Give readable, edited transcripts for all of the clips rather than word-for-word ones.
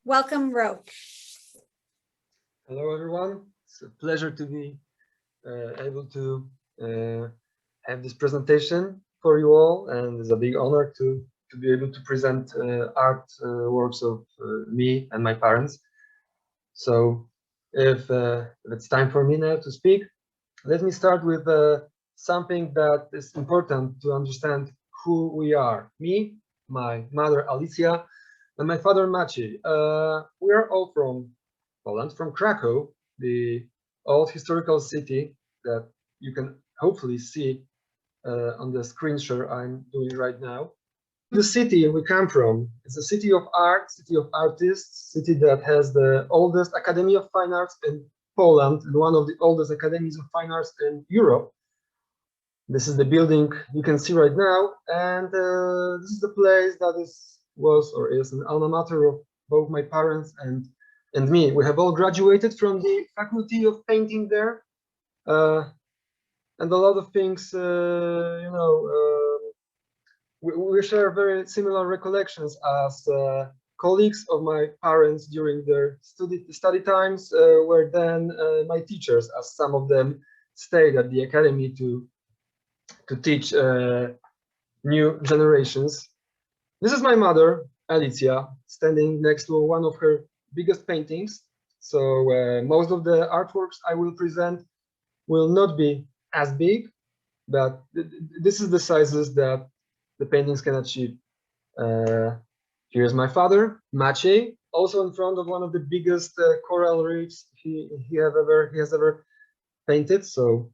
Welcome, Roch. Hello, everyone. It's a pleasure to be able to have this presentation for you all, and it's a big honor to be able to present art works of me and my parents. So, if it's time for me now to speak, let me start with something that is important to understand who we are. Me, my mother Alicia, and my father Maciej. We are all from Poland, from Krakow, the old historical city that you can hopefully see on the screen share I'm doing right now. The city we come from is a city of art, city of artists, city that has the oldest Academy of Fine Arts in Poland and one of the oldest academies of fine arts in Europe. This is the building you can see right now, and this is the place that was or is an alma mater of both my parents and me. We have all graduated from the faculty of painting there, and a lot of things, we share very similar recollections as colleagues of my parents during their study times, were then my teachers, as some of them stayed at the academy to teach new generations. This is my mother, Alicia, standing next to one of her biggest paintings. So most of the artworks I will present will not be as big, but this is the sizes that the paintings can achieve. Here's my father, Maciej, also in front of one of the biggest coral reefs he has ever painted. So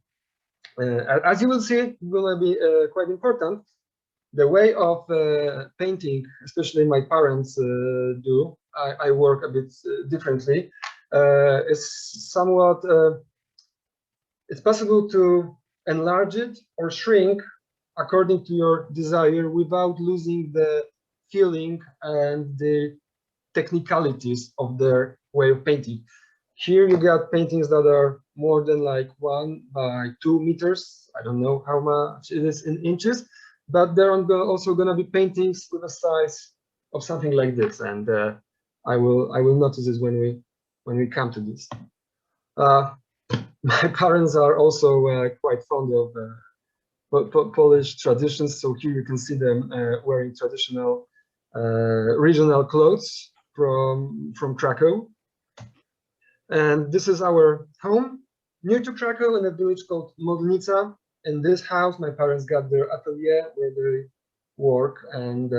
as you will see, it will be quite important. The way of painting, especially my parents do, I work a bit differently. It's somewhat, it's possible to enlarge it or shrink according to your desire without losing the feeling and the technicalities of their way of painting. Here you got paintings that are more than like 1 by 2 meters. I don't know how much it is in inches, but there are also going to be paintings with a size of something like this, and I will notice this when we come to this. My parents are also quite fond of Polish traditions, so here you can see them wearing traditional regional clothes from Krakow. And this is our home near to Krakow in a village called Modlnica. In this house, my parents got their atelier where they work. And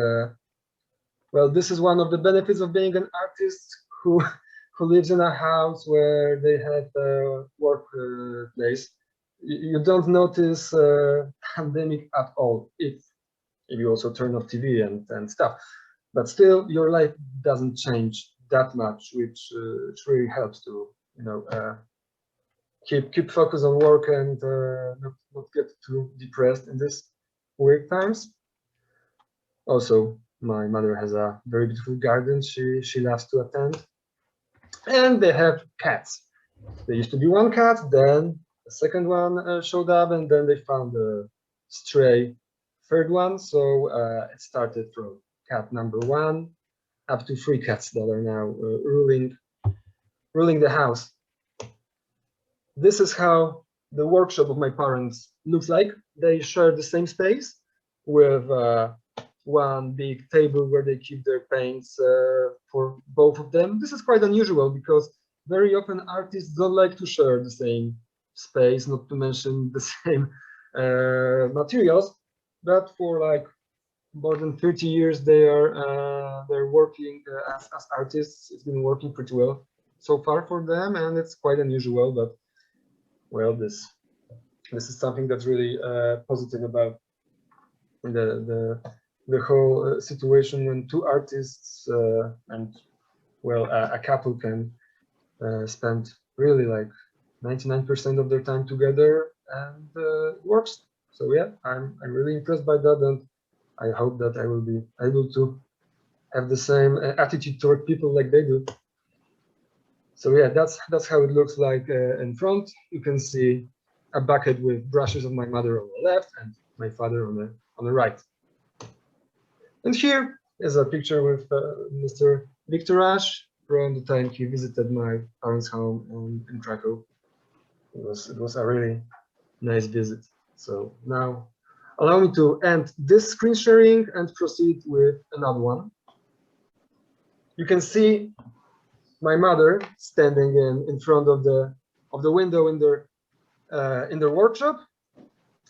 well, this is one of the benefits of being an artist who lives in a house where they have a work place. You don't notice pandemic at all if you also turn off TV and stuff. But still, your life doesn't change that much, which really helps to keep focus on work and not get too depressed in these weird times. Also, my mother has a very beautiful garden she loves to attend, and they have cats. There used to be one cat, then the second one showed up, and then they found a stray third one. So it started from cat number 1 up to 3 cats that are now ruling the house. This is how the workshop of my parents looks like. They share the same space with one big table where they keep their paints for both of them. This is quite unusual because very often artists don't like to share the same space, not to mention the same materials. But for like more than 30 years, they're working as artists. It's been working pretty well so far for them, and it's quite unusual. But well, this is something that's really positive about the whole situation when 2 artists and well a couple can spend really like 99% of their time together and it works. So yeah, I'm really impressed by that, and I hope that I will be able to have the same attitude toward people like they do. So yeah, that's how it looks like in front. You can see a bucket with brushes of my mother on the left and my father on the right. And here is a picture with Mr. Victor Ash, from the time he visited my parents' home in Krakow. It was a really nice visit. So now allow me to end this screen sharing and proceed with another one. You can see my mother standing in front of the window in their workshop,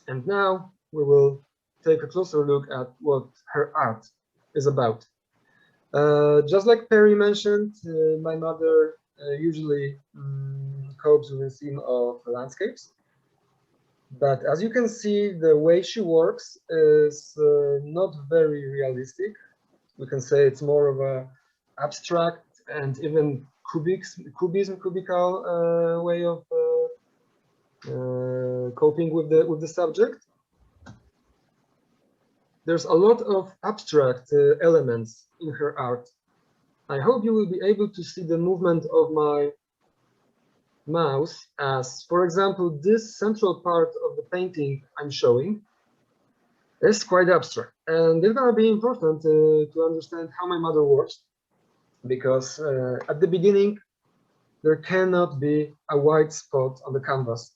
and now we will take a closer look at what her art is about. Just like Perry mentioned, my mother usually copes with the theme of landscapes. But as you can see, the way she works is not very realistic. We can say it's more of a abstract and even cubical way of coping with the subject. There's a lot of abstract elements in her art. I hope you will be able to see the movement of my mouse as, for example, this central part of the painting I'm showing is quite abstract. And it's going to be important to understand how my mother works, because at the beginning, there cannot be a white spot on the canvas.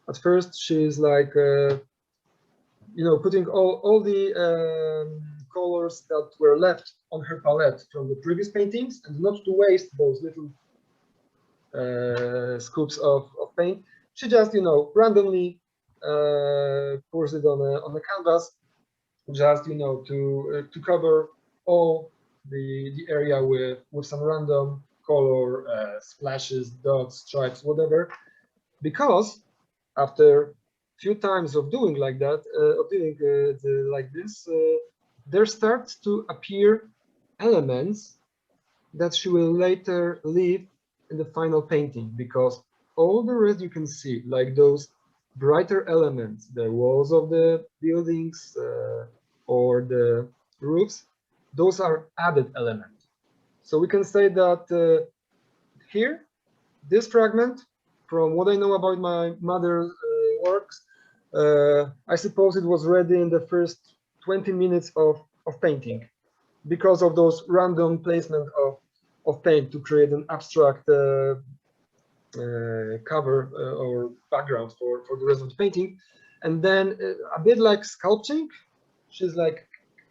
At first, she's like, putting all the colors that were left on her palette from the previous paintings, and not to waste those little scoops of paint. She just, randomly pours it on the canvas, just, to cover all the area with some random color splashes, dots, stripes, whatever. Because after few times of doing like that, like this, there starts to appear elements that she will later leave in the final painting, because all the rest you can see, like those brighter elements, the walls of the buildings or the roofs, those are added elements. So we can say that here, this fragment, from what I know about my mother's works, I suppose it was ready in the first 20 minutes of painting, because of those random placement of paint to create an abstract cover or background for the rest of the painting. And then a bit like sculpting, she's like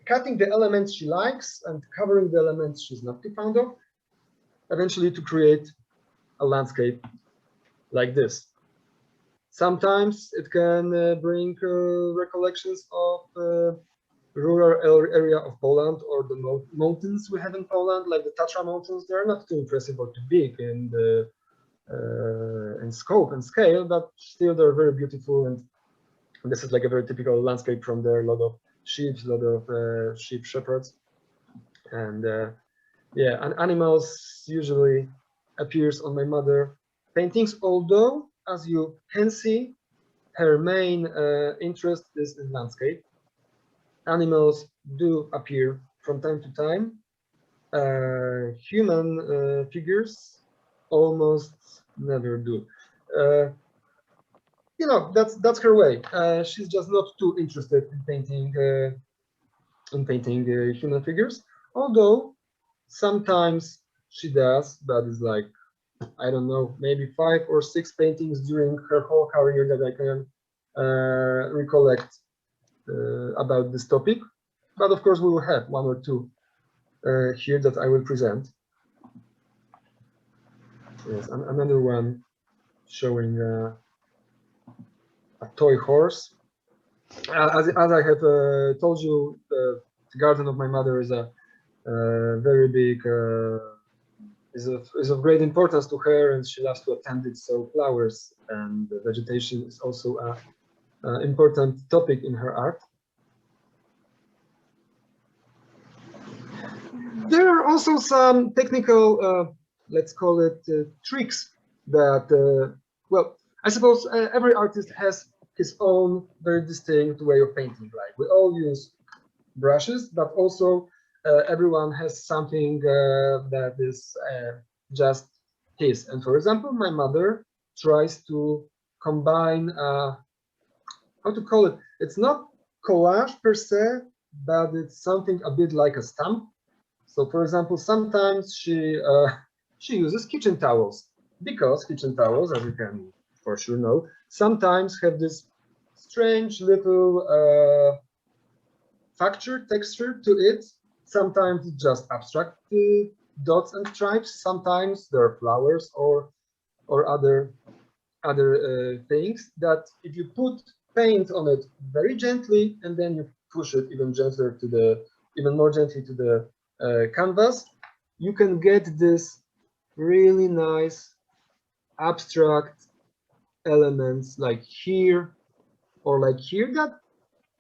cutting the elements she likes and covering the elements she's not too fond of, eventually to create a landscape like this. Sometimes it can bring recollections of rural area of Poland, or the mountains we have in Poland, like the Tatra Mountains. They're not too impressive or too big in scope and scale, but still they're very beautiful. And this is like a very typical landscape from there. A lot of sheep, a lot of sheep shepherds, and yeah, and animals usually appears on my mother paintings. Although, as you can see, her main interest is in landscape. Animals do appear from time to time. Human figures almost never do. That's her way. She's just not too interested in painting human figures. Although sometimes she does, but it's like, I don't know, maybe 5 or 6 paintings during her whole career that I can recollect about this topic. But of course, we will have 1 or 2 here that I will present. Yes, another one showing a toy horse. As I have told you, the garden of my mother is a very big, is of great importance to her, and she loves to attend it. So flowers and vegetation is also a important topic in her art. There are also some technical, let's call it tricks that, well, I suppose every artist has his own very distinct way of painting. Like, we all use brushes, but also everyone has something that is just his. And for example, my mother tries to combine, how to call it? It's not collage per se, but it's something a bit like a stamp. So, for example, sometimes she she uses kitchen towels, because kitchen towels, as you can for sure know, sometimes have this strange little texture to it. Sometimes it's just abstract dots and stripes. Sometimes there are flowers or other things that if you put paint on it very gently and then you push it even more gently to the canvas, you can get this really nice abstract elements like here or like here, that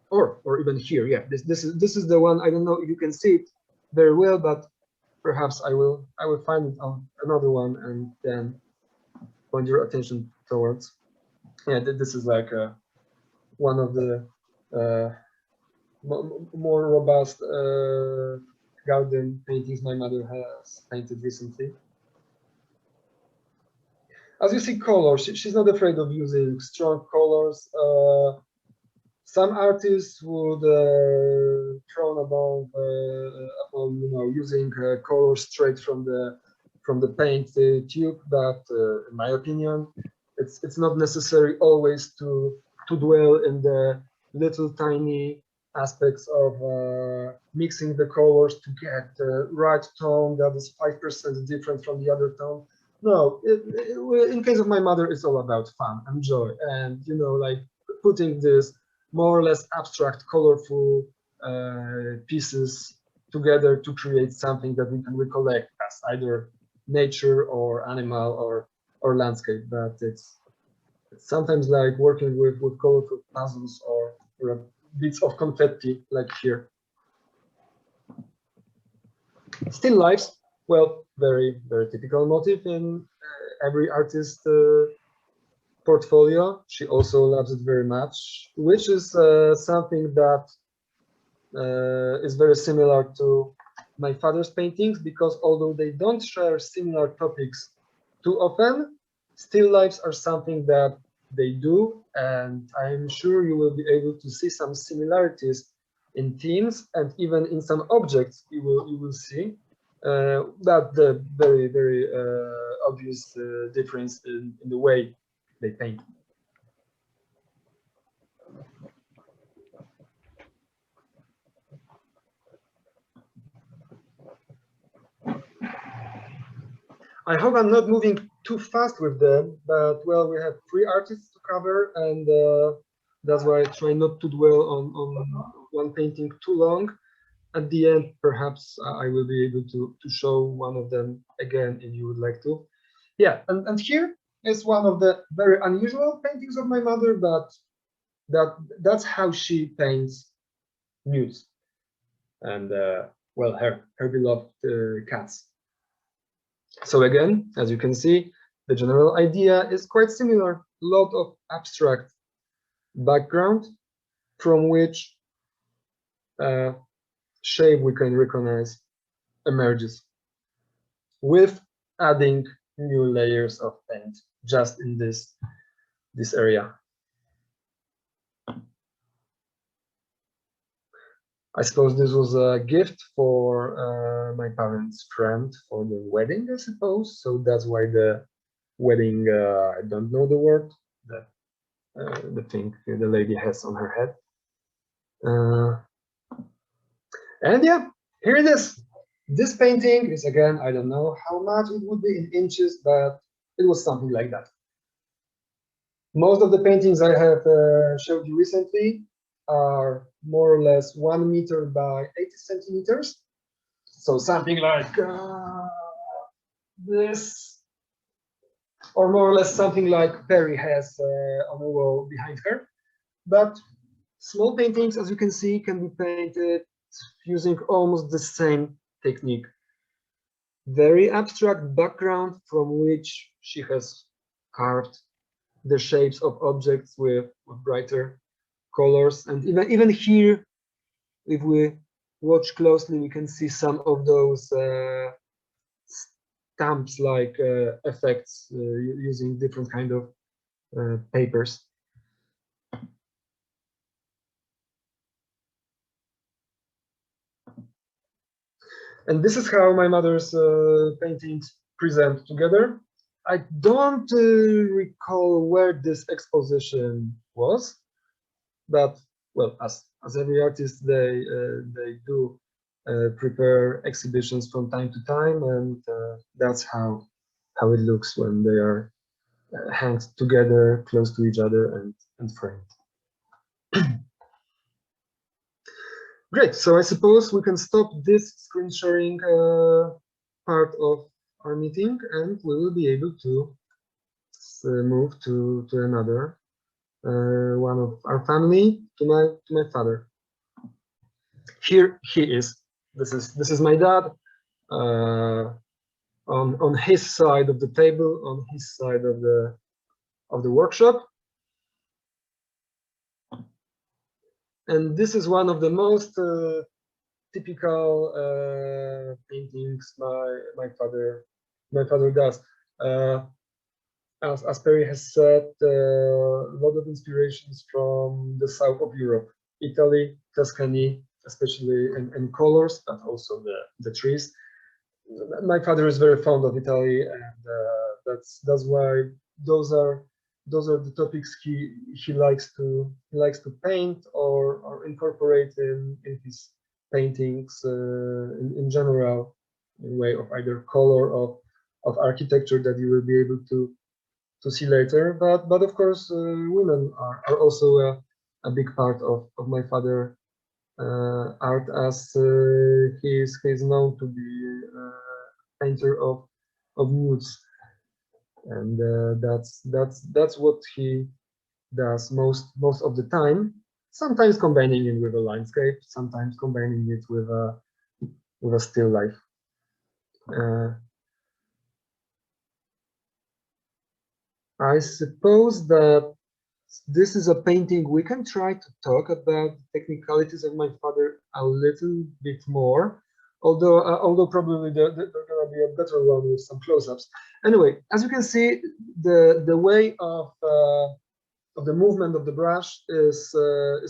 or even here. Yeah, this is the one. I don't know if you can see it very well, but perhaps I will find it on another one and then point your attention towards. Yeah, this is like one of the more robust garden paintings my mother has painted recently. As you see, colors, she's not afraid of using strong colors. Some artists would frown upon using colors straight from the paint tube, but in my opinion, it's not necessary always to dwell in the little tiny aspects of mixing the colors to get the right tone that is 5% different from the other tone. No, in case of my mother, it's all about fun and joy, and like putting this more or less abstract, colorful pieces together to create something that we can recollect as either nature or animal or landscape. But it's sometimes like working with colorful puzzles or bits of confetti, like here. Still lifes, well, very typical motif in every artist portfolio. She also loves it very much, which is something that is very similar to my father's paintings, because although they don't share similar topics too often, still lifes are something that they do, and I'm sure you will be able to see some similarities in themes and even in some objects you will see that the very obvious difference in the way they paint. I hope I'm not moving too fast with them, but well, we have 3 artists to cover, and that's why I try not to dwell on one painting too long. At the end, perhaps I will be able to show one of them again if you would like to. Yeah, and here is one of the very unusual paintings of my mother, but that's how she paints nudes and well, her beloved cats. So again, as you can see, the general idea is quite similar. A lot of abstract background from which shape we can recognize emerges, with adding new layers of paint just in this area. I suppose this was a gift for my parents' friend for the wedding, I suppose. So that's why the wedding, I don't know the word, the thing the lady has on her head. And yeah, here it is. This painting is, again, I don't know how much it would be in inches, but it was something like that. Most of the paintings I have showed you recently are more or less 1 meter by 80 centimeters. So something like this, or more or less something like Perry has on the wall behind her. But small paintings, as you can see, can be painted using almost the same technique. Very abstract background from which she has carved the shapes of objects with brighter colors. And even here, if we watch closely, we can see some of those stamps like effects using different kind of papers. And this is how my mother's paintings present together. I don't recall where this exposition was, but well, as every artist, they do prepare exhibitions from time to time, and that's how it looks when they are hanged together, close to each other, and framed. Great. So I suppose we can stop this screen sharing part of our meeting, and we will be able to move to another one of our family, to my father. Here he is. This is my dad. On his side of the table, on his side of the workshop. And this is one of the most typical paintings my father does. As Perry has said, a lot of inspirations from the south of Europe, Italy, Tuscany, especially in colors, but also the trees. My father is very fond of Italy, and that's why those are the topics he likes to paint or incorporate in his paintings in general, in way of either color of architecture that you will be able to see later. But of course, women are also a big part of my father art, as he is known to be a painter of nudes, and that's what he does most of the time. Sometimes combining it with a landscape, sometimes combining it with a still life. I suppose that this is a painting we can try to talk about the technicalities of my father a little bit more, although probably there's gonna be a better one with some close-ups. Anyway, as you can see, the way of the movement of the brush is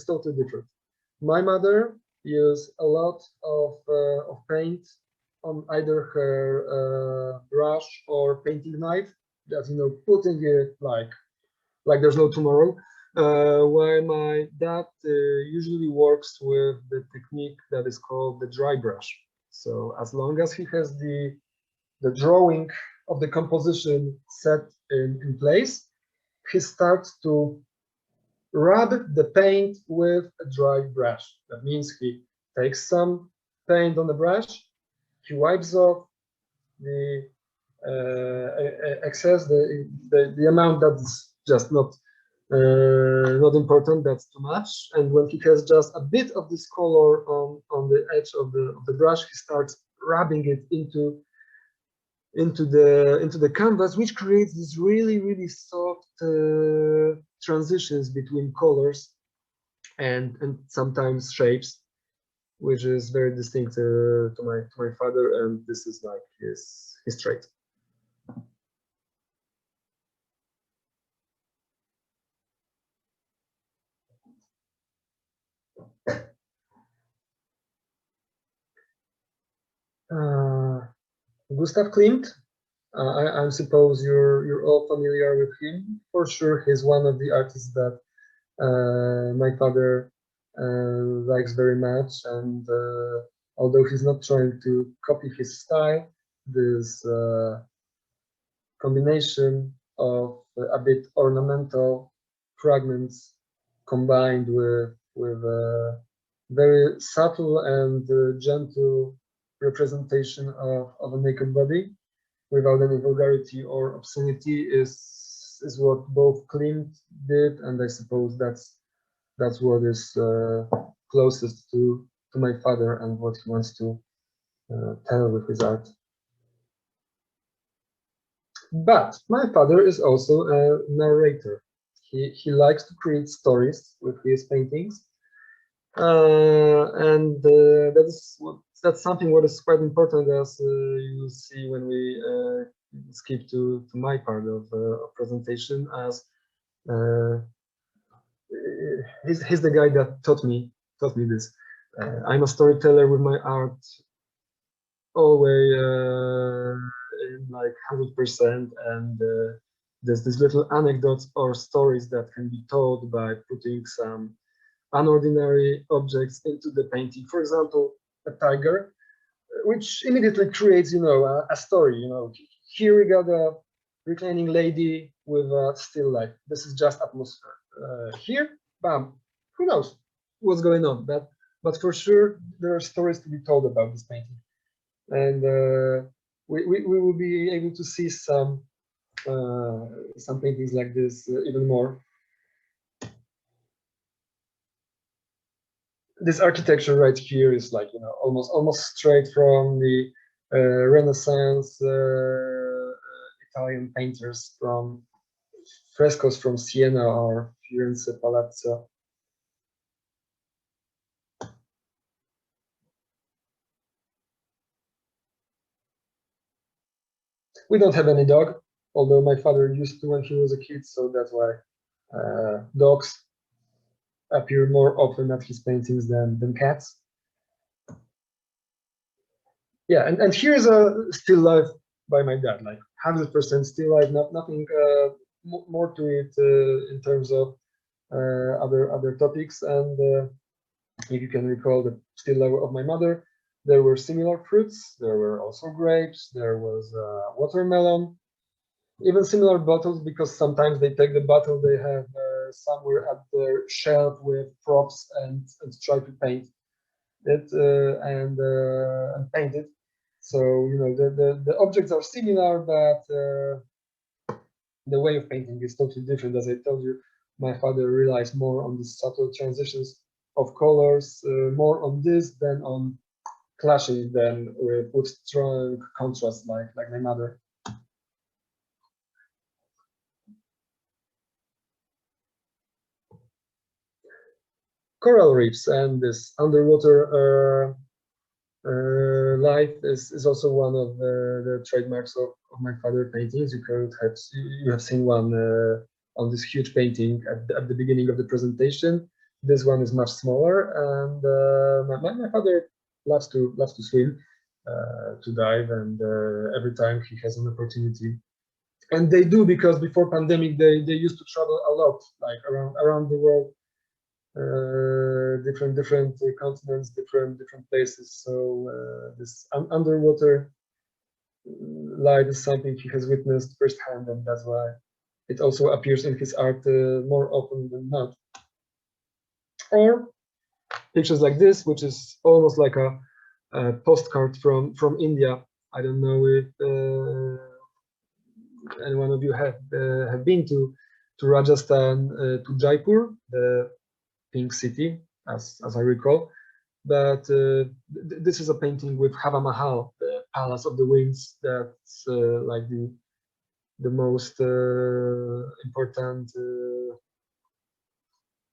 totally different. My mother used a lot of paint on either her brush or painting knife, that, you know, putting it like there's no tomorrow. While my dad usually works with the technique that is called the dry brush. So as long as he has the drawing of the composition set in place, he starts to rub the paint with a dry brush. That means he takes some paint on the brush, he wipes off the excess, the amount that's just not important, that's too much. And when he has just a bit of this color on the edge of the brush, he starts rubbing it into the canvas, which creates this really soft transitions between colors and sometimes shapes, which is very distinct to my father, and this is like his trait. Gustav Klimt, I suppose you're all familiar with him. For sure, he's one of the artists that my father likes very much, and although he's not trying to copy his style, this combination of a bit ornamental fragments combined with a very subtle and gentle representation of a naked body without any vulgarity or obscenity is what both Klimt did, and I suppose that's what is closest to my father and what he wants to tell with his art. But my father is also a narrator. He likes to create stories with his paintings, and that's something what is quite important, as you see when we skip to my part of presentation, as he's the guy that taught me this. I'm a storyteller with my art, always like 100%, and there's this little anecdotes or stories that can be told by putting some unordinary objects into the painting. For example, a tiger, which immediately creates, you know, a story. You know, here we got a reclining lady with a still life. This is just atmosphere. Here, bam, who knows what's going on? But for sure, there are stories to be told about this painting, and we will be able to see some paintings like this even more. This architecture right here is like, you know, almost straight from the Renaissance Italian painters, from frescoes from Siena or Firenze Palazzo. We don't have any dog, although my father used to when he was a kid, so that's why dogs appear more often at his paintings than cats. Yeah, and here's a still life by my dad, like 100% still life, nothing more to it in terms of other topics. And if you can recall the still life of my mother, there were similar fruits. There were also grapes. There was watermelon, even similar bottles, because sometimes they take the bottle they have somewhere at their shelf with props and try to paint it and paint it. So, you know, the objects are similar, but the way of painting is totally different. As I told you, my father relies more on the subtle transitions of colors, more on this than on clashing them with strong contrast, like my mother. Coral reefs and this underwater life is also one of the trademarks of my father paintings. You have seen one on this huge painting at the beginning of the presentation. This one is much smaller, and my father loves to swim, to dive, and every time he has an opportunity, and they do, because before pandemic they used to travel a lot, like around the world, different continents, different places. So this underwater life is something he has witnessed firsthand, and that's why it also appears in his art more often than not. Or pictures like this, which is almost like a postcard from India. I don't know if any one of you have been to Rajasthan, to Jaipur, the Pink City, as I recall. But this is a painting with Hava Mahal, the Palace of the Winds. That's like the most important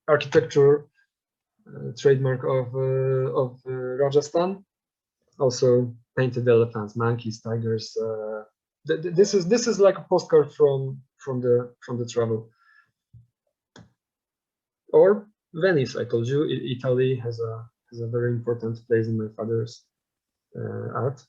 architecture trademark of Rajasthan. Also painted elephants, monkeys, tigers. This is like a postcard from the travel. Or Venice, I told you, Italy has a very important place in my father's art.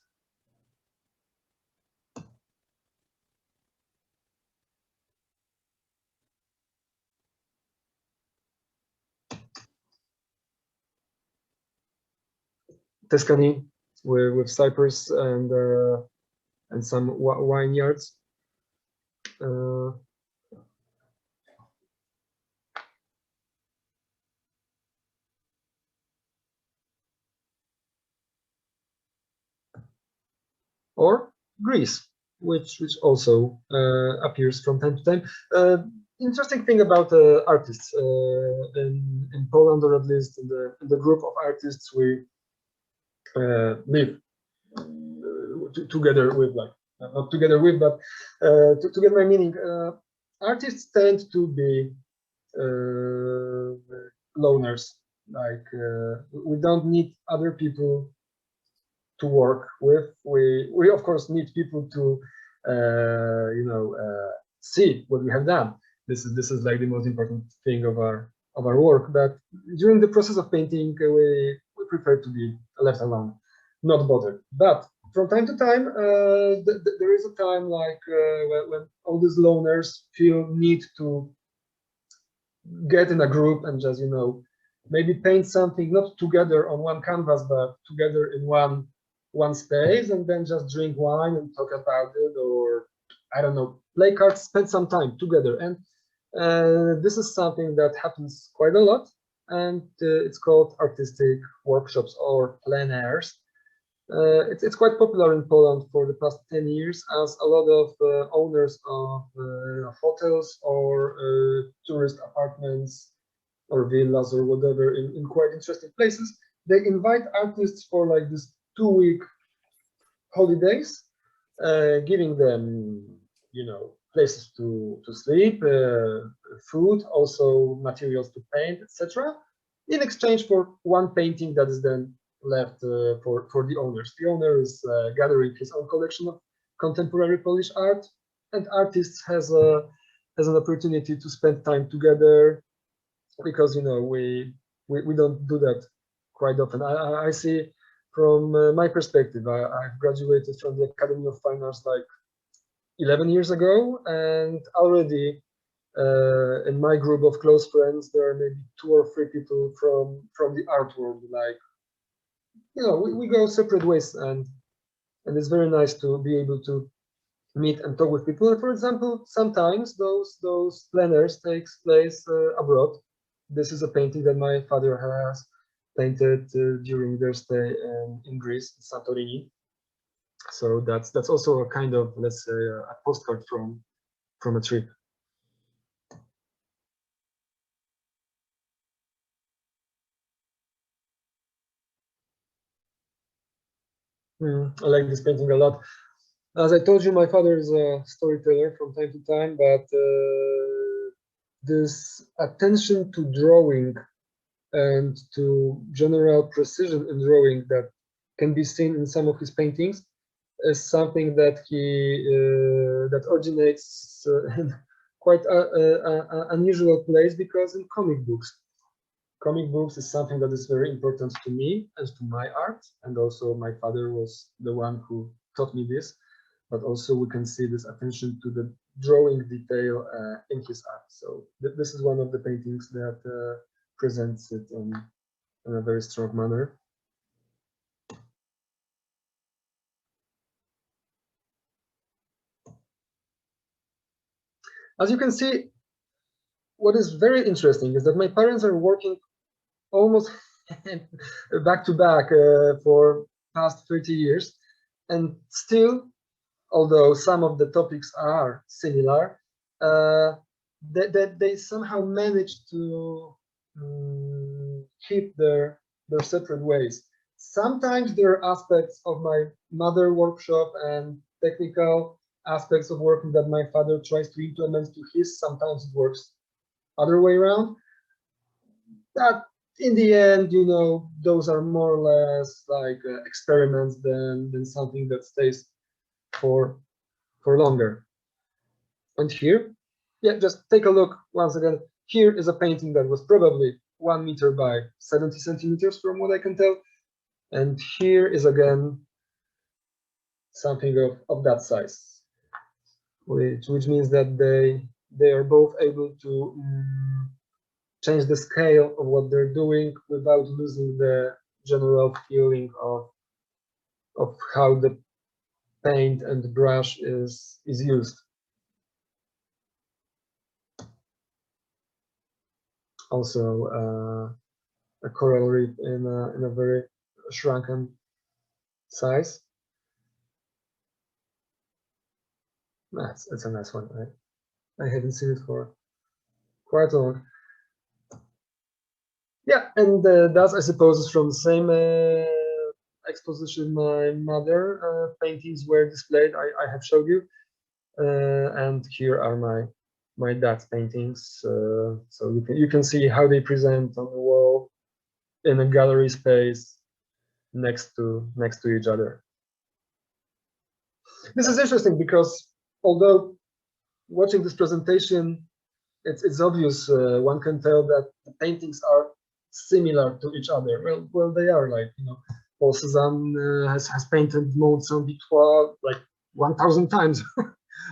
Tuscany with cypress and some vineyards. Or Greece, which also appears from time to time. Interesting thing about artists in Poland, or at least in the group of artists we live together with, like not together with, but to get my meaning, artists tend to be loners. Like we don't need other people to work with. We of course need people to see what we have done. This is like the most important thing of our work. But during the process of painting, we prefer to be left alone, not bothered. But from time to time, there is a time like when all these loners feel need to get in a group and just, you know, maybe paint something not together on one canvas, but together in one space, and then just drink wine and talk about it, or I don't know, play cards, spend some time together. And this is something that happens quite a lot, and it's called artistic workshops or plein airs. It's quite popular in Poland for the past 10 years, as a lot of owners of hotels or tourist apartments or villas or whatever in quite interesting places, they invite artists for like this 2-week holidays, giving them, you know, places to sleep, food, also materials to paint, etc., in exchange for one painting that is then left for the owners. The owner is gathering his own collection of contemporary Polish art, and artists has an opportunity to spend time together, because, you know, we don't do that quite often. I see from my perspective, I've graduated from the Academy of Fine Arts like 11 years ago, and already in my group of close friends, there are maybe 2 or 3 people from the art world. Like, you know, we go separate ways, and it's very nice to be able to meet and talk with people. For example, sometimes those plein airs takes place abroad. This is a painting that my father has painted during their stay in Greece, Santorini. So that's also a kind of, let's say, a postcard from a trip. I like this painting a lot. As I told you, my father is a storyteller from time to time, but this attention to drawing and to general precision in drawing that can be seen in some of his paintings is something that that originates in quite an unusual place, because in comic books. Comic books is something that is very important to me and to my art, and also my father was the one who taught me this. But also we can see this attention to the drawing detail in his art. So this is one of the paintings that presents it in a very strong manner. As you can see, what is very interesting is that my parents are working almost back to back for past 30 years, and still, although some of the topics are similar, they somehow manage to keep their separate ways. Sometimes there are aspects of my mother workshop and technical aspects of working that my father tries to implement to his. Sometimes it works other way around. That in the end, you know, those are more or less like experiments than something that stays for longer. And here, yeah, just take a look once again. Here is a painting that was probably 1 meter by 70 centimeters from what I can tell. And here is again something of that size, which means that they are both able to change the scale of what they're doing without losing the general feeling of how the paint and the brush is used. Also, a coral reef in a very shrunken size. It's a nice one. I haven't seen it for quite long. Yeah, and that, I suppose, is from the same exposition my mother paintings were displayed. I have showed you, and here are my dad's paintings. So you can see how they present on the wall in a gallery space next to each other. This is interesting because although watching this presentation, it's obvious, one can tell that the paintings are similar to each other. Well, they are, like, you know, Paul Cézanne has painted Mont Saint-Victoire like 1,000 times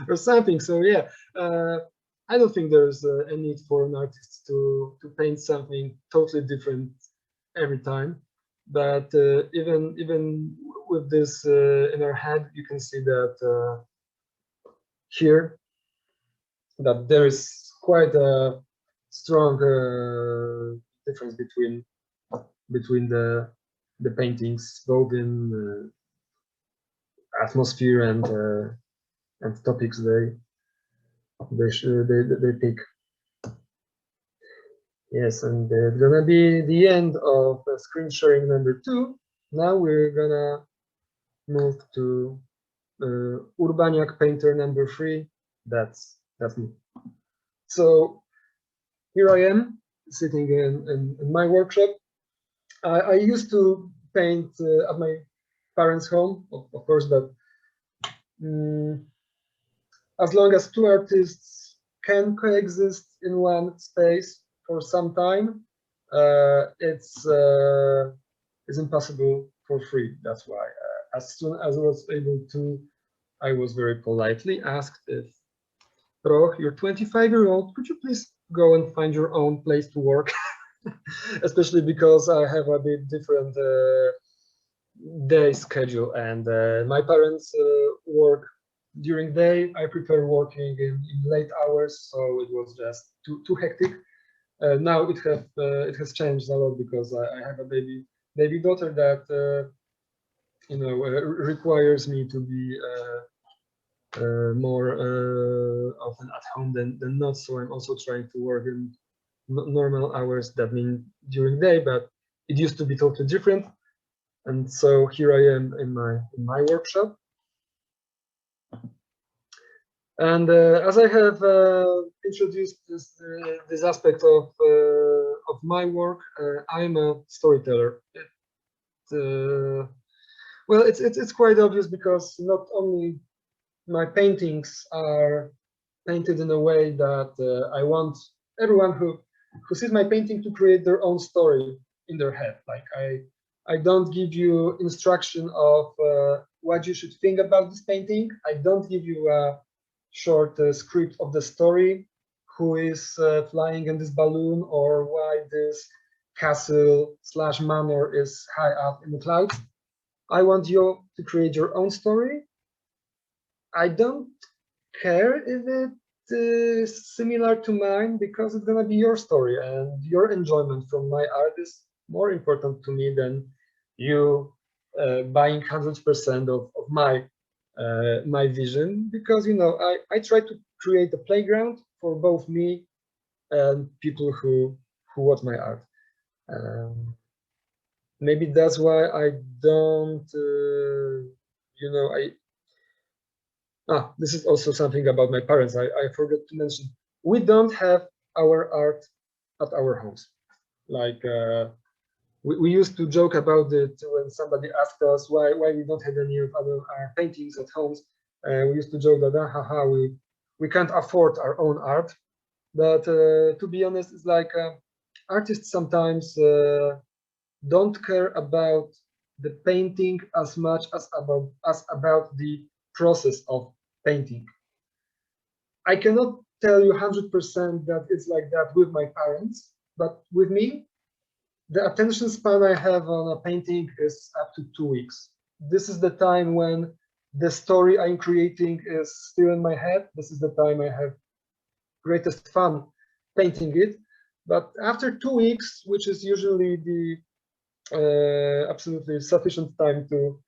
or something. So yeah, I don't think there's a need for an artist to paint something totally different every time. But even with this in our head, you can see that here that there is quite a strong difference between the paintings, both in atmosphere and topics they pick. Yes, and it's gonna be the end of screen sharing number 2. Now we're gonna move to Urbaniak painter number 3. That's me. So here I am sitting in my workshop. I used to paint at my parents' home, of course, but as long as two artists can coexist in one space for some time, it's impossible for free. That's why as soon as I was able to, I was very politely asked if, Roch, you're 25-year-old, could you please go and find your own place to work? Especially because I have a bit different day schedule, and my parents work during day. I prefer working in late hours, so it was just too hectic. Now it has changed a lot because I have a baby daughter that requires me to be more often at home than not. So I'm also trying to work in normal hours, that mean during day, but it used to be totally different. And so here I am in my workshop. And as I have introduced this aspect of my work, I'm a storyteller. Well, it's quite obvious because not only my paintings are painted in a way that I want everyone who sees my painting to create their own story in their head. Like I don't give you instruction of what you should think about this painting. I don't give you a short script of the story, who is flying in this balloon, or why this castle / manor is high up in the clouds. I want you to create your own story. I don't care if it is similar to mine, because it's gonna be your story, and your enjoyment from my art is more important to me than you buying 100% of my vision, because I try to create a playground for both me and people who watch my art. Maybe that's why I don't this is also something about my parents. I forgot to mention, we don't have our art at our homes. Like we used to joke about it when somebody asked us why we don't have any of our paintings at homes. We used to joke that haha, we can't afford our own art. But to be honest, it's like artists sometimes don't care about the painting as much as about the process of painting. I cannot tell you 100% that it's like that with my parents, but with me, the attention span I have on a painting is up to 2 weeks. This is the time when the story I'm creating is still in my head. This is the time I have greatest fun painting it. But after 2 weeks, which is usually the absolutely sufficient time to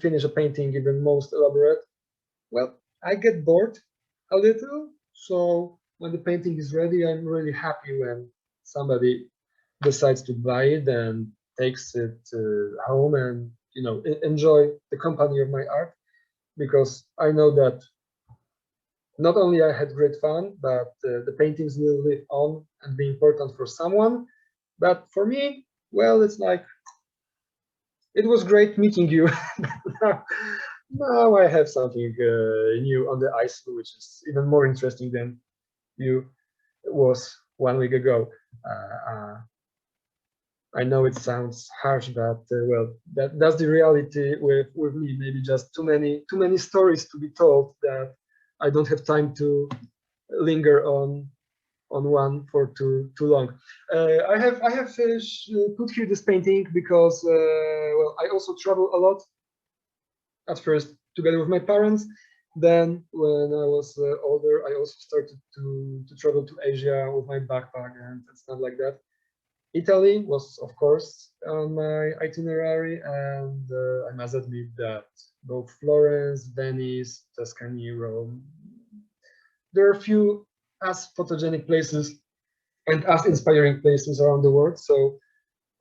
finish a painting, even most elaborate, well, I get bored a little. So when the painting is ready, I'm really happy when somebody decides to buy it and takes it home and enjoy the company of my art, because I know that not only I had great fun, but the paintings will live on and be important for someone. But for me, well, it's like, it was great meeting you. Now I have something new on the ice, which is even more interesting than you was 1 week ago. I know it sounds harsh, but well, that's the reality with me. Maybe just too many stories to be told that I don't have time to linger on one for too long. I have put here this painting because well, I also travel a lot. At first together with my parents. Then when I was older, I also started to travel to Asia with my backpack and stuff like that. Italy was, of course, on my itinerary, and I must admit that both Florence, Venice, Tuscany, Rome, there are few as photogenic places and as inspiring places around the world. So,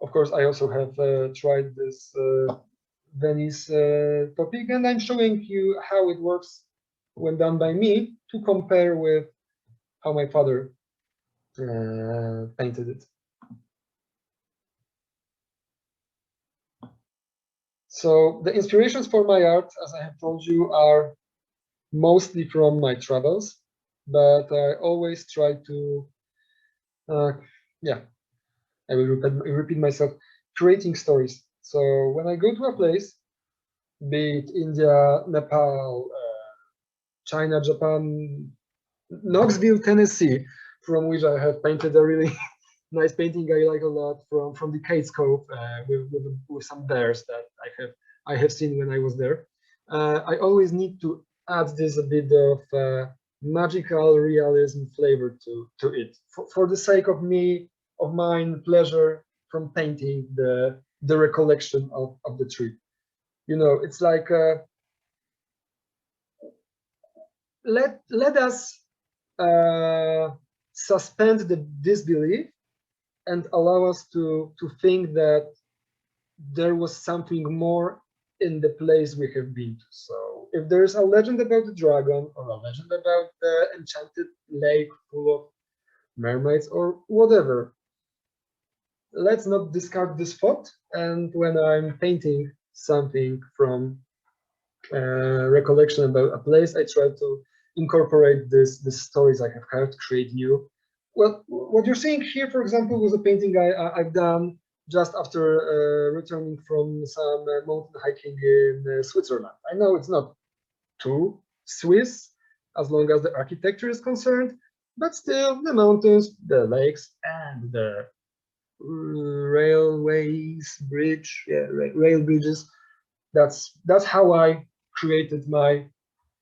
of course, I also have tried this Venice topic, and I'm showing you how it works when done by me to compare with how my father painted it. So the inspirations for my art, as I have told you, are mostly from my travels, but I always try to, yeah, I will repeat myself, creating stories. So when I go to a place, be it India, Nepal, China, Japan, Knoxville, Tennessee, from which I have painted a really nice painting I like a lot from the Kate's Cove with some bears that I have seen when I was there. I always need to add this a bit of magical realism flavor to it for the sake of me, of mine pleasure from painting the recollection of the trip. You know, it's like let us suspend the disbelief and allow us to think that there was something more in the place we have been to. So if there's a legend about the dragon or a legend about the enchanted lake full of mermaids or whatever, let's not discard this thought. And when I'm painting something from recollection about a place, I try to incorporate the stories I have heard, create new. Well, what you're seeing here, for example, was a painting I've done just after returning from some mountain hiking in Switzerland. I know it's not too Swiss as long as the architecture is concerned, but still the mountains, the lakes, and the railways, rail bridges. That's how I created my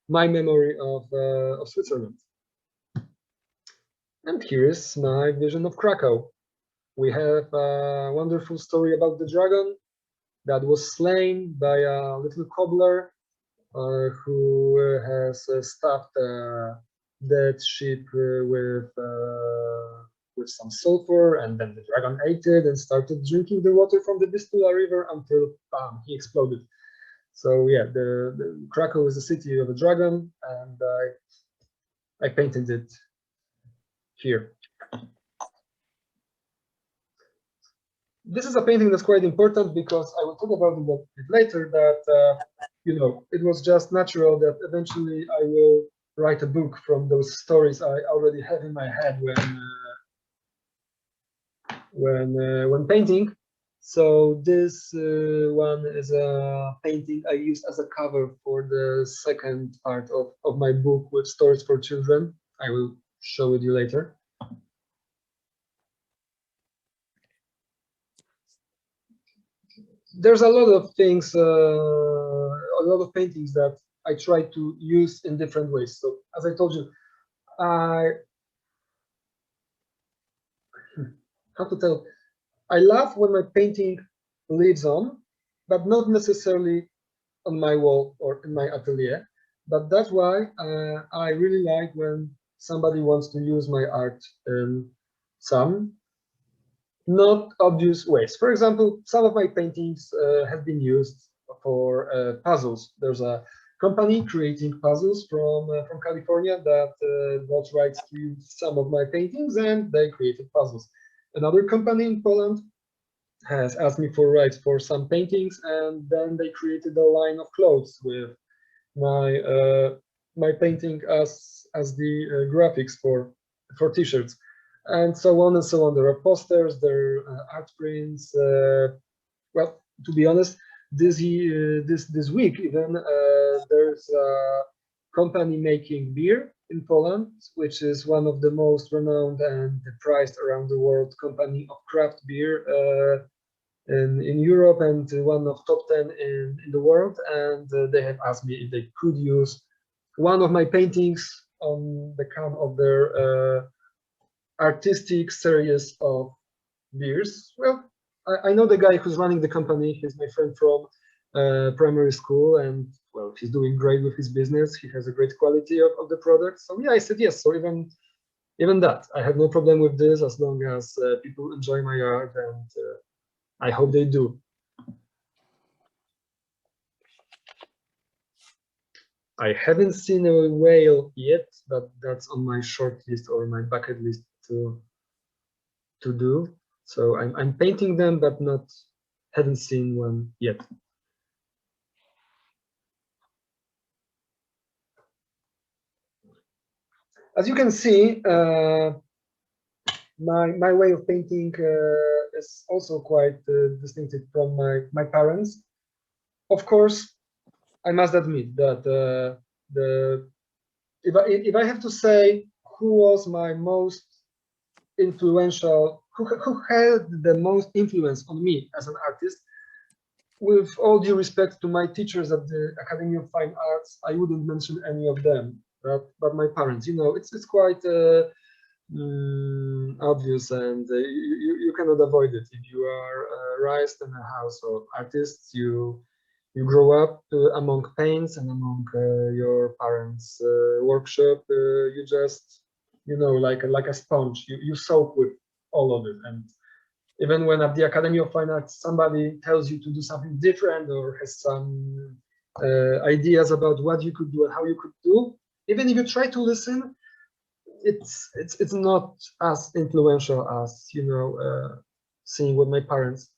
memory of Switzerland. And here is my vision of Krakow. We have a wonderful story about the dragon that was slain by a little cobbler who has stuffed a dead sheep with some sulfur, and then the dragon ate it and started drinking the water from the Vistula River until he exploded. So yeah, the Krakow is a city of a dragon, and I painted it here. This is a painting that's quite important because I will talk about it a bit later. That you know, it was just natural that eventually I will write a book from those stories I already have in my head when painting. So this one is a painting I used as a cover for the second part of my book with stories for children. I will show it you later. There's a lot of things, a lot of paintings that I try to use in different ways. So as I told you, how to tell, I love when my painting lives on, but not necessarily on my wall or in my atelier. But that's why I really like when somebody wants to use my art in some not obvious ways. For example, some of my paintings have been used for puzzles. There's a company creating puzzles from California that bought rights to some of my paintings, and they created puzzles. Another company in Poland has asked me for rights for some paintings, and then they created a line of clothes with my painting as the graphics for t-shirts. and so on and so on. There are posters, there are art prints. Well, to be honest, this week even there's a company making beer in Poland, which is one of the most renowned and prized around the world company of craft beer in Europe, and one of top 10 in the world. And they have asked me if they could use one of my paintings on the can of their artistic series of beers. Well, I know the guy who's running the company. He's my friend from primary school, and well, he's doing great with his business. He has a great quality of the product. So yeah, I said yes. So even that, I have no problem with this as long as people enjoy my art, and I hope they do. I haven't seen a whale yet, but that's on my short list or my bucket list to do. So I'm painting them, but haven't seen one yet. As you can see, my way of painting is also quite distinctive from my parents. Of course, I must admit that if I have to say who was my most influential, who had the most influence on me as an artist, with all due respect to my teachers at the Academy of Fine Arts, I wouldn't mention any of them, but my parents. You know, it's quite obvious, and you cannot avoid it. If you are raised in a house of artists, you grow up among paints and among your parents' workshop. You just, you know, like a sponge. You soak with all of it. And even when at the Academy of Fine Arts somebody tells you to do something different or has some ideas about what you could do and how you could do, even if you try to listen, it's not as influential as, you know, seeing what my parents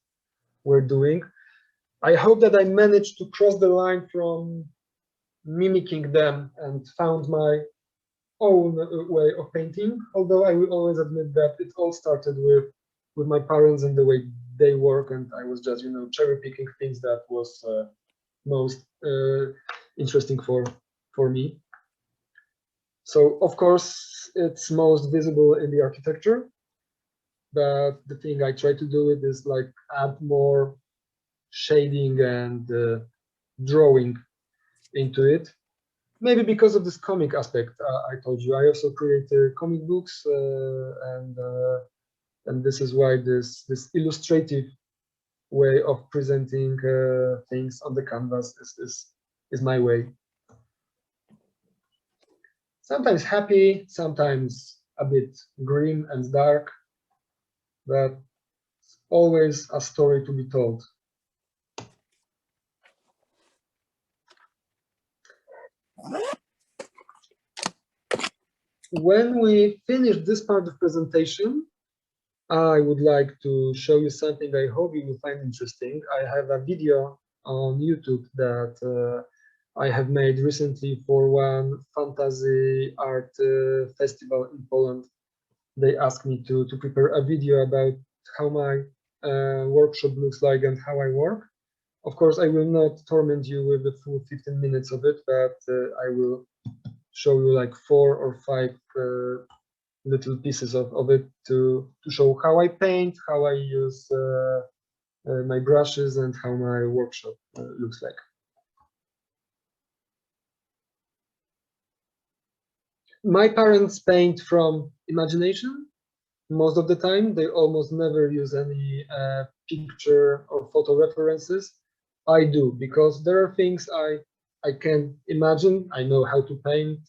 were doing. I hope that I managed to cross the line from mimicking them and found my own way of painting, although I will always admit that it all started with my parents and the way they work, and I was just, you know, cherry picking things that was most interesting for me. So of course it's most visible in the architecture, but the thing I try to do it is like add more shading and drawing into it. Maybe because of this comic aspect I told you. I also create comic books, and this is why this illustrative way of presenting things on the canvas is my way. Sometimes happy, sometimes a bit grim and dark, but always a story to be told. When we finish this part of presentation, I would like to show you something I hope you will find interesting. I have a video on YouTube that I have made recently for one fantasy art festival in Poland. They asked me to prepare a video about how my workshop looks like and how I work. Of course, I will not torment you with the full 15 minutes of it, but I will show you like 4 or 5 little pieces of it to show how I paint, how I use my brushes, and how my workshop looks like. My parents paint from imagination most of the time. They almost never use any picture or photo references. I do, because there are things I can imagine. I know how to paint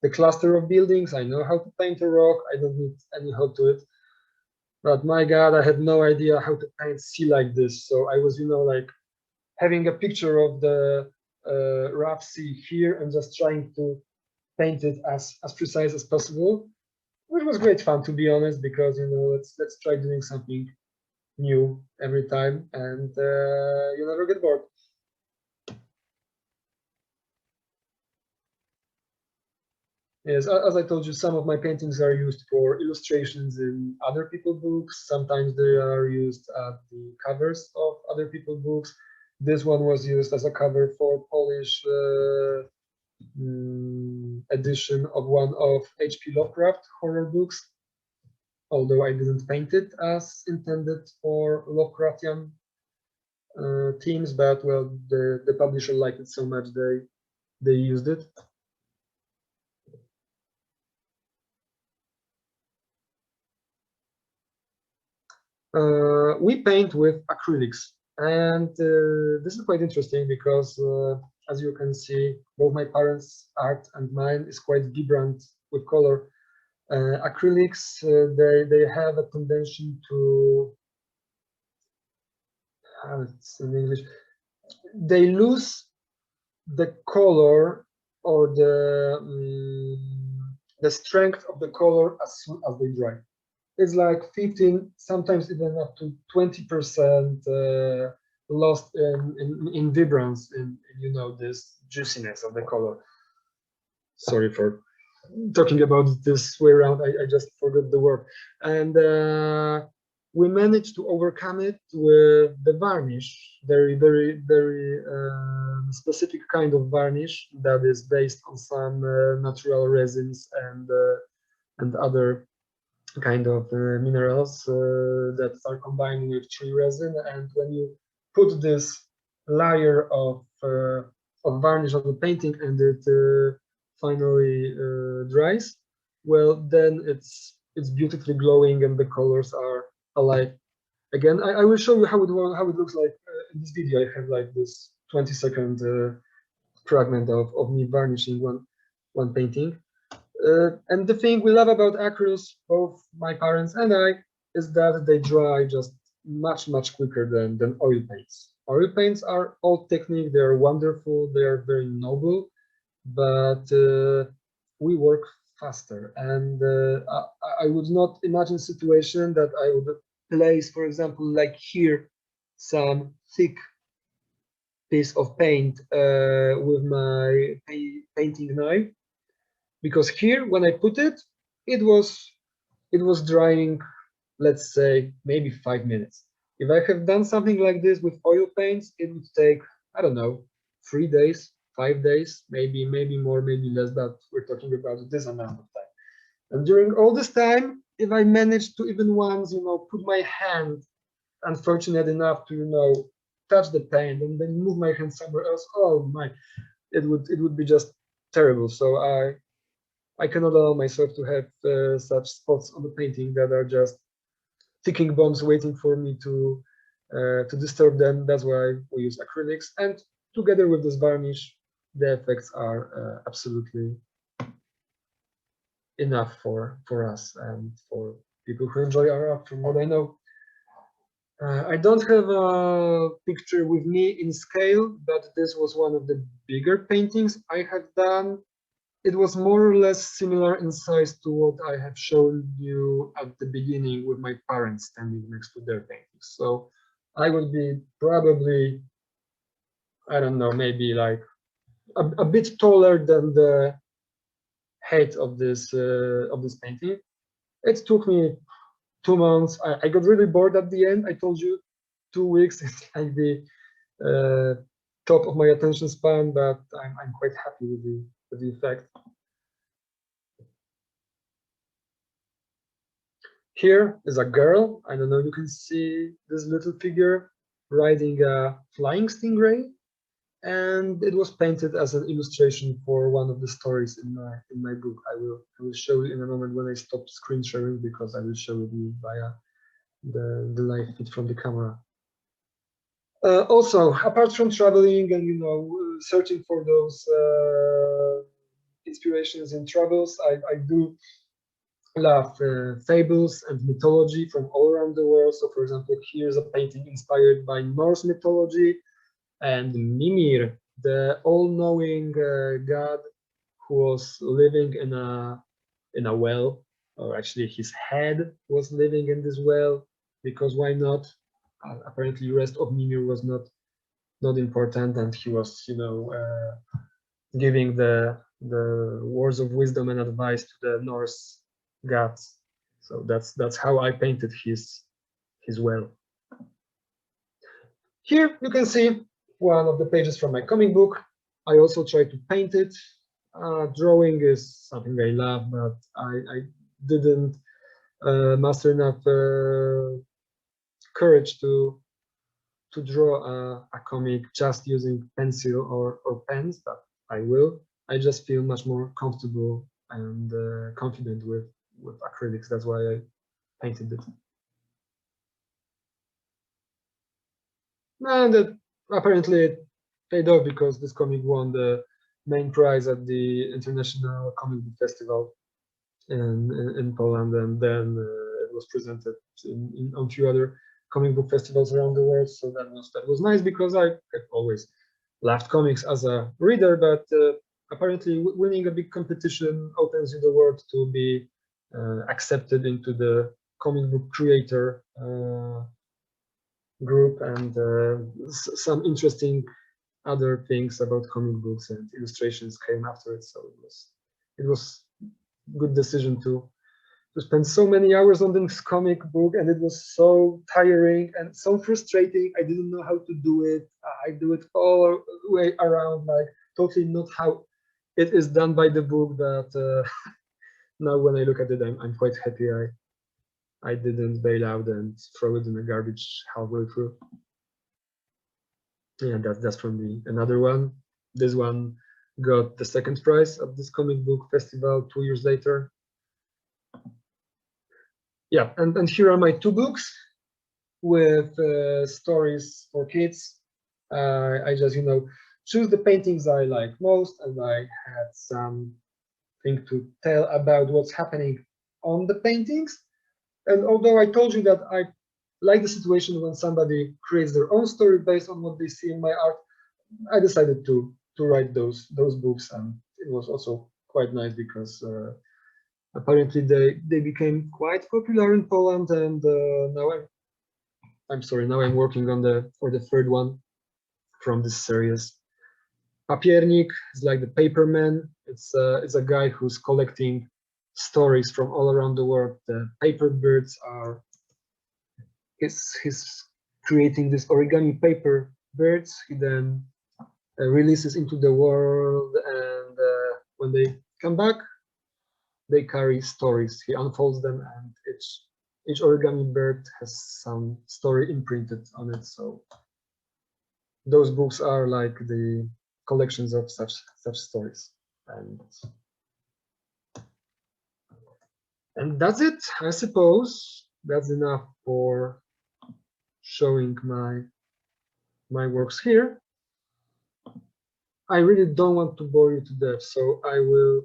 the cluster of buildings. I know how to paint a rock. I don't need any help to it. But my God, I had no idea how to paint sea like this. So I was, you know, like having a picture of the rough sea here and just trying to paint it as precise as possible, which was great fun, to be honest, because, you know, let's try doing something new every time, and you never get bored. Yes, as I told you, some of my paintings are used for illustrations in other people's books. Sometimes they are used at the covers of other people's books. This one was used as a cover for Polish edition of one of H.P. Lovecraft horror books, although I didn't paint it as intended for Lovecraftian themes, but well, the publisher liked it so much they used it. We paint with acrylics, and this is quite interesting because, as you can see, both my parents' art and mine is quite vibrant with color. Acrylics, they have a tendency to, how it's in English, they lose the color or the strength of the color as soon as they dry. It's like 15, sometimes even up to 20% lost in vibrance, in you know, this juiciness of the color. Sorry for talking about this way around. I just forgot the word. And we managed to overcome it with the varnish, very specific kind of varnish that is based on some natural resins and other kind of minerals that are combined with tree resin. And when you put this layer of varnish on the painting and it finally dries, well, then it's beautifully glowing and the colors are alive. Again, I will show you how it looks like in this video. I have like this 20-second fragment of me varnishing one painting. And the thing we love about acrylics, both my parents and I, is that they dry just much quicker than oil paints. Oil paints are old technique, they are wonderful, they are very noble, but we work faster. And I would not imagine a situation that I would place, for example, like here, some thick piece of paint with my painting knife, because here when I put it, it was drying, let's say maybe 5 minutes. If I have done something like this with oil paints, it would take, I don't know, 3 days, 5 days, maybe more, maybe less, but we're talking about this amount of time. And during all this time, if I manage to even once, you know, put my hand, unfortunate enough to, you know, touch the paint and then move my hand somewhere else, oh my, it would be just terrible. So I cannot allow myself to have such spots on the painting that are just ticking bombs waiting for me to disturb them. That's why we use acrylics, and together with this varnish, the effects are absolutely enough for us and for people who enjoy our art, from what I know. I don't have a picture with me in scale, but this was one of the bigger paintings I have done. It was more or less similar in size to what I have shown you at the beginning with my parents standing next to their paintings. So I would be probably, I don't know, maybe like a bit taller than the height of this painting. It took me 2 months. I got really bored at the end. I told you 2 weeks is like the top of my attention span, but I'm quite happy with the effect. Here is a girl. I don't know, you can see this little figure riding a flying stingray, and it was painted as an illustration for one of the stories in my book. I will show you in a moment when I stop screen sharing, because I will show you via the live feed from the camera. Also, apart from traveling and, you know, searching for those inspirations in travels, I do love fables and mythology from all around the world. So, for example, here's a painting inspired by Norse mythology, and Mimir, the all-knowing god who was living in a well, or actually his head was living in this well, because why not? Apparently, the rest of Mimir was not important, and he was, you know, giving the the words of wisdom and advice to the Norse gods. So that's how I painted his well. Here you can see one of the pages from my comic book. I also try to paint it. Drawing is something I love, but I didn't master enough courage to draw a comic just using pencil or pens, but I will. I just feel much more comfortable and confident with acrylics. That's why I painted it. And apparently it paid off, because this comic won the main prize at the International Comic Book Festival in Poland, and then it was presented on a few other comic book festivals around the world. So that was nice, because I have always loved comics as a reader, but apparently winning a big competition opens you the world to be accepted into the comic book creator group, and some interesting other things about comic books and illustrations came after it. So it was good decision to spend so many hours on this comic book, and it was so tiring and so frustrating. I didn't know how to do it. I do it all the way around, like totally not how it is done by the book. But now when I look at it, I'm quite happy I didn't bail out and throw it in the garbage halfway through. Yeah, that's from another one. This one got the second prize at this comic book festival 2 years later. Yeah, and here are my two books with stories for kids. I just, choose the paintings I like most, and I had something to tell about what's happening on the paintings. And although I told you that I like the situation when somebody creates their own story based on what they see in my art, I decided to write those books, and it was also quite nice, because apparently they became quite popular in Poland, and now I'm working on for the third one from this series. Papiernik is like the paperman. It's a guy who's collecting stories from all around the world. The paper birds are he's creating this origami paper birds. He then releases into the world, and when they come back, they carry stories. He unfolds them, and each origami bird has some story imprinted on it. So those books are like the collections of such stories, and that's it. I suppose that's enough for showing my works here. I really don't want to bore you to death, so I will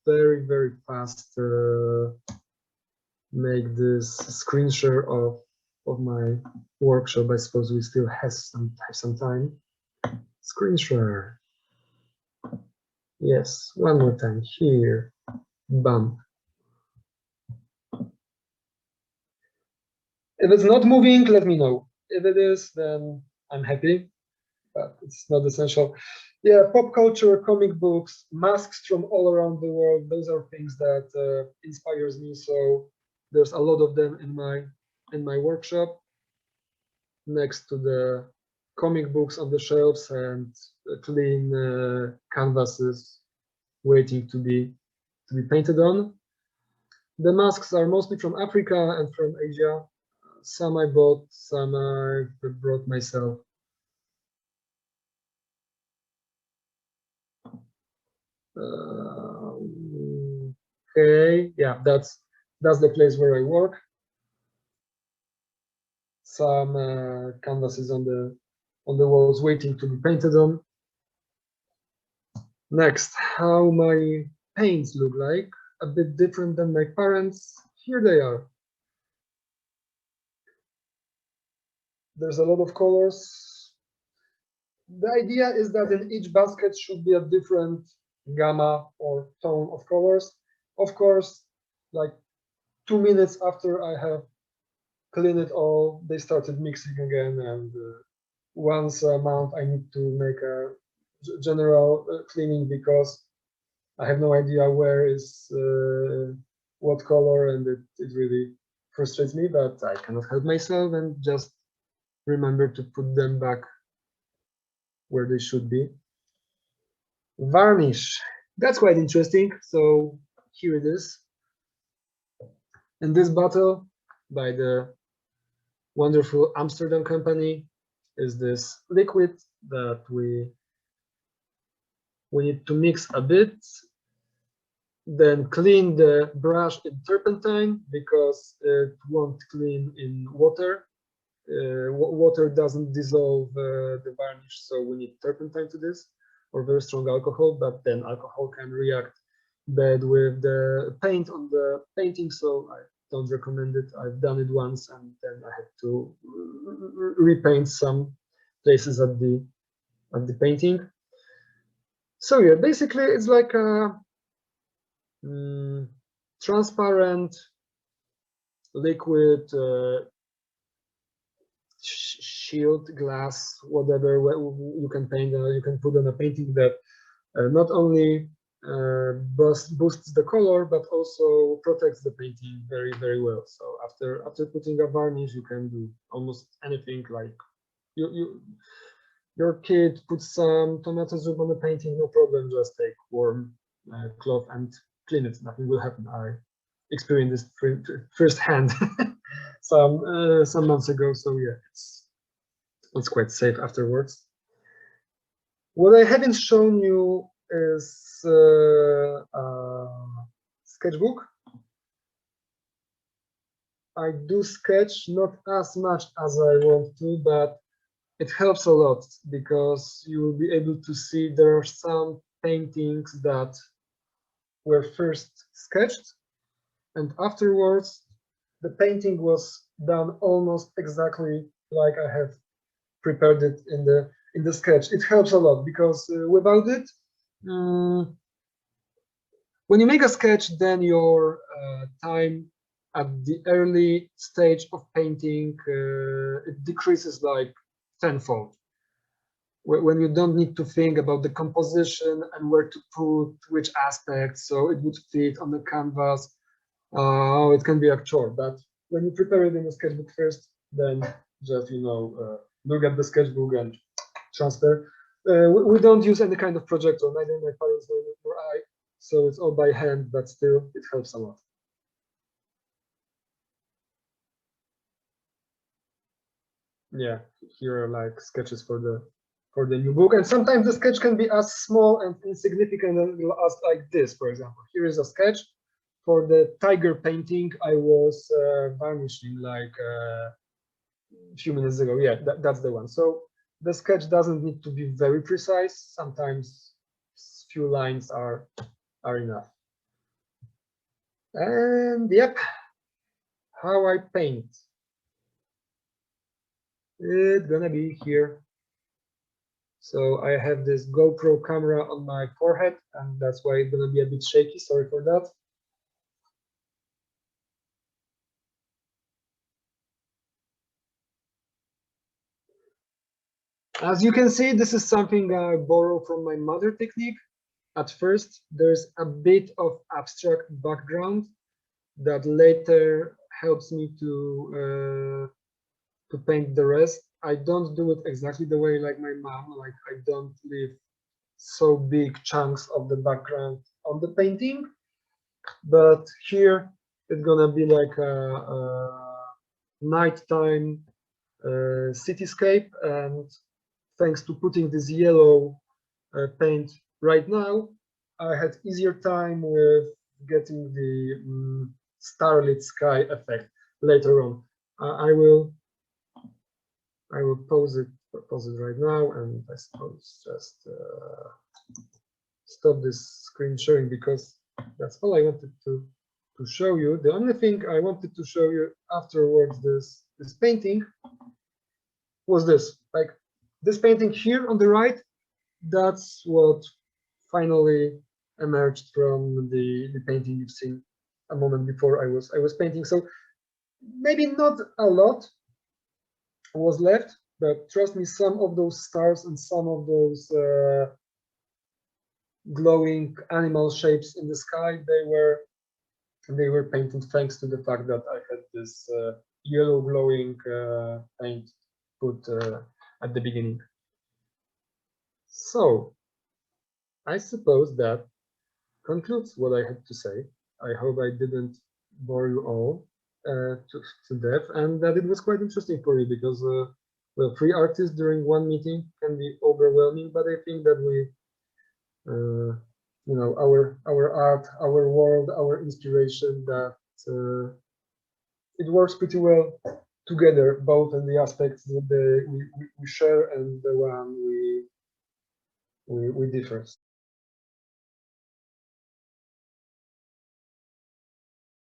very fast make this screen share of my workshop. I suppose we still have some time. Screen share. Yes, one more time here. Bam. If it's not moving, let me know. If it is, then I'm happy, but it's not essential. Yeah, pop culture, comic books, masks from all around the world. Those are things that inspires me. So there's a lot of them in my workshop, next to the comic books on the shelves and clean canvases waiting to be painted on. The masks are mostly from Africa and from Asia. Some I bought, some I brought myself. Okay, yeah, that's the place where I work. Some canvases on the walls waiting to be painted on. Next, how my paints look like, a bit different than my parents. Here they are. There's a lot of colors. The idea is that in each basket should be a different gamma or tone of colors. Of course, like 2 minutes after I have cleaned it all, they started mixing again, and once a month I need to make a general cleaning, because I have no idea where is what color, and it really frustrates me, but I cannot help myself and just remember to put them back where they should be. Varnish, that's quite interesting. So here it is. In this bottle by the wonderful Amsterdam company is this liquid that we need to mix a bit, then clean the brush in turpentine because it won't clean in water. Water doesn't dissolve the varnish, so we need turpentine to this, or very strong alcohol, but then alcohol can react bad with the paint on the painting, so I don't recommend it. I've done it once and then I had to repaint some places at the painting. So yeah, basically it's like a transparent liquid shield glass, whatever you can paint, you can put on a painting that not only boosts the color but also protects the painting very, very well. So after putting a varnish, you can do almost anything. Like your kid puts some tomato soup on the painting, no problem, just take warm cloth and clean it, nothing will happen. I experienced this firsthand some months ago, so yeah, it's quite safe afterwards. What I haven't shown you is a sketchbook. I do sketch, not as much as I want to, but it helps a lot because you will be able to see there are some paintings that were first sketched and afterwards the painting was done almost exactly like I have prepared it in the sketch. It helps a lot because without it, when you make a sketch, then your time at the early stage of painting it decreases like tenfold. When you don't need to think about the composition and where to put which aspects, so it would fit on the canvas. It can be a chore, but when you prepare it in the sketchbook first, then just look at the sketchbook and transfer. We don't use any kind of projector, neither my parents nor I, so it's all by hand, but still it helps a lot. Yeah, here are like sketches for the new book, and sometimes the sketch can be as small and insignificant as like this. For example, here is a sketch for the tiger painting I was varnishing like a few minutes ago. Yeah, that's the one. So the sketch doesn't need to be very precise. Sometimes few lines are enough. And yep, how I paint. It's gonna be here. So I have this GoPro camera on my forehead, and that's why it's gonna be a bit shaky. Sorry for that. As you can see, this is something I borrow from my mother technique. At first, there's a bit of abstract background that later helps me to paint the rest. I don't do it exactly the way like my mom. Like I don't leave so big chunks of the background on the painting, but here it's gonna be like a nighttime cityscape, and thanks to putting this yellow paint right now, I had easier time with getting the starlit sky effect later on. I will pause it right now, and I suppose just stop this screen sharing because that's all I wanted to show you. The only thing I wanted to show you afterwards this painting was this. Like this painting here on the right, that's what finally emerged from the painting you've seen a moment before I was painting. So maybe not a lot was left, but trust me, some of those stars and some of those glowing animal shapes in the sky, they were painted thanks to the fact that I had this yellow glowing paint put at the beginning. So I suppose that concludes what I had to say. I hope I didn't bore you all to death, and that it was quite interesting for you because, well, 3 artists during one meeting can be overwhelming. But I think that we, you know, our art, our world, our inspiration, that it works pretty well together, both in the aspects that we share and the one we differ.